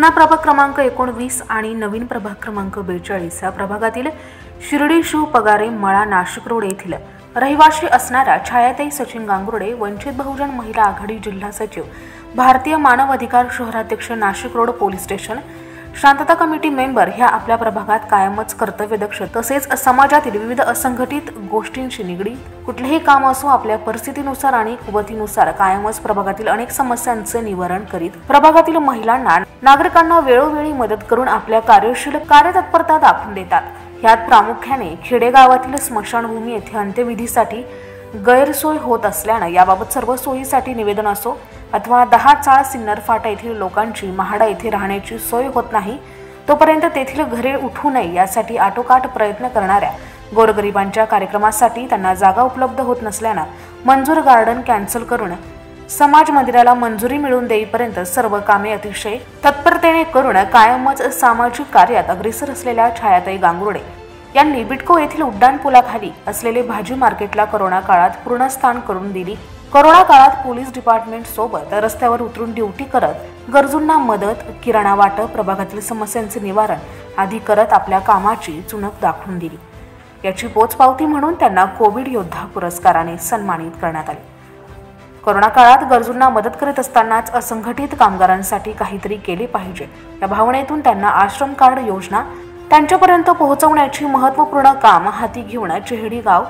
जुना प्रभाग क्रमांक 19 आणि नवीन प्रभाग क्रमांक 42 या प्रभागातील शिर्डी शिव पगारे मळा नाशिक रोड येथील रहिवासी असणाऱ्या छायाताई सचिन गांगुर्डे वंचित बहुजन महिला आघाडी जिल्हा सचिव, भारतीय मानव अधिकार शहराध्यक्ष, नाशिक रोड पोलीस स्टेशन, शांतता कमिटी मेंबर ह्या आपल्या प्रभागात कायमच कर्तव्यदक्ष तसेच समाजातील विविध असंघटित गोष्टींशी निगडीत कुठलेही काम असो आपल्या परिस्थितीनुसार आणि कुवतीनुसार कायमच प्रभागातील अनेक समस्यांचे निवारण करीत प्रभागातील महिलांना नागरिकांना वेळोवेळी मदत करून आपल्या कार्यशील कार्यतत्परता दाखवून देतात। यात प्रामुख्याने खेडेगावातील स्मशानभूमी येथे अंत्यविधीसाठी गैरसोय होत असल्याने याबाबत सर्व सोयीसाठी निवेदन असो अथवा 10 चाळ सिन्नर फाटा येथील लोकांची महाडा येथे राहण्याची सोय होत नाही तोपर्यंत तेथील घरे उठू नये यासाठी आटोकाट प्रयत्न करणाऱ्या गोरगरिबांच्या कार्यक्रमासाठी त्यांना जागा उपलब्ध होत नसल्याने मंजूर गार्डन कॅन्सल करून समाज मंदिराला मंजुरी मिळवून देईपर्यंत सर्व कामे अतिशय तत्परतेने करून कायमच सामाजिक कार्यात अग्रेसर असलेल्या छायाताई गांगुर्डे यांनी बिटको येथील उड्डाण पुलाखाली असलेले भाजी मार्केटला कोरोना काळात पूर्ण स्थान करून दिली। कोरोना काळात पोलीस डिपार्टमेंट सोबत रस्त्यावर उतरून ड्युटी करत गरजूंना मदत, किराणा वाटप, प्रभागातील समस्यांचे निवारण आदी करत आपल्या कामाची चुणक दाखवून दिली। याची पोचपावती म्हणून त्यांना कोविड योद्धा पुरस्काराने सन्मानित करण्यात आले। कोरोना काळात गरजूंना मदत करीत असतानाच असंघटित कामगारांसाठी काहीतरी केले पाहिजे या भावनेतून त्यांना आश्रम कार्ड योजना त्यांच्यापर्यंत पोहोचवण्याची महत्त्वपूर्ण काम हाती घेऊन चेहडी गाव,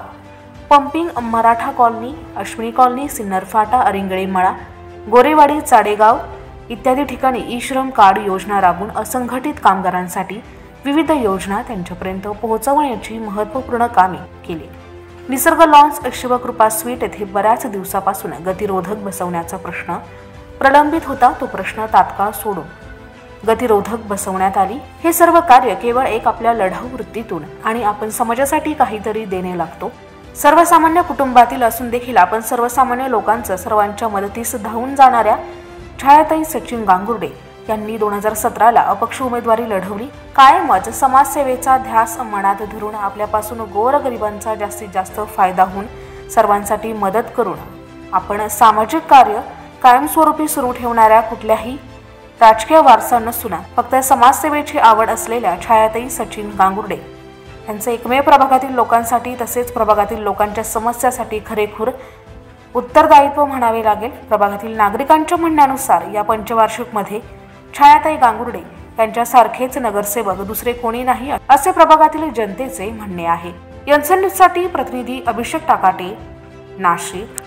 pumping, Maratha colony, Ashwini colony, Sinnar फाटा, अरिंगळे मळा, गोरेवाडी, चाडेगाव इत्यादी ठिकाणी ई-श्रम कार्ड योजना राबवून असंघटित कामगारांसाठी विविध योजना त्यांच्यापर्यंत पोहोचवण्याची महत्त्वपूर्ण कामे केली। निसर्ग लॉन्स, शिवकृपा स्वीट येथे बऱ्याच दिवसापासून गतिरोधक बसवण्याचा प्रश्न प्रलंबित होता। तो प्रश्न तात्काळ सोडून गतिरोधक बसवण्यात आली। हे सर्व कार्य केवळ एक आपल्या लढाऊ वृत्तीतून आणि आपण समाजासाठी काहीतरी देणे लागतो। सर्वसामान्य कुटुंबातील असून देखील आपण सर्वसामान्य लोकांचं सर्वांच्या मदतीस धावून जाणाऱ्या छायाताई सचिन गांगुर्डे यांनी 2017ला अपक्ष उमेदवारी लढवली। कायमच समाजसेवेचा ध्यास मनात धरून आपल्यापासून गोरगरिबांचा जास्तीत जास्त फायदा होऊन सर्वांसाठी मदत करून आपण सामाजिक कार्य कायमस्वरूपी सुरू ठेवणाऱ्या कुठल्याही राजकीय वारसा नसून फक्त समाजसेवेची आवड असलेल्या छायाताई सचिन गांगुर्डे यांचे एकमेव प्रभागातील लोकांसाठी तसेच प्रभागातील लोकांच्या समस्यासाठी खरेखुर उत्तरदायित्व म्हणावे लागेल। प्रभागातील नागरिकांच्या म्हणण्यानुसार या पंचवार्षिकमध्ये छायाताई गांगुर्डे यांच्यासारखेच नगरसेवक दुसरे कोणी नाही असे प्रभागातील जनतेचे म्हणणे आहे। एनसन न्यूजसाठी प्रतिनिधी अभिषेक टाकाटे, नाशिक।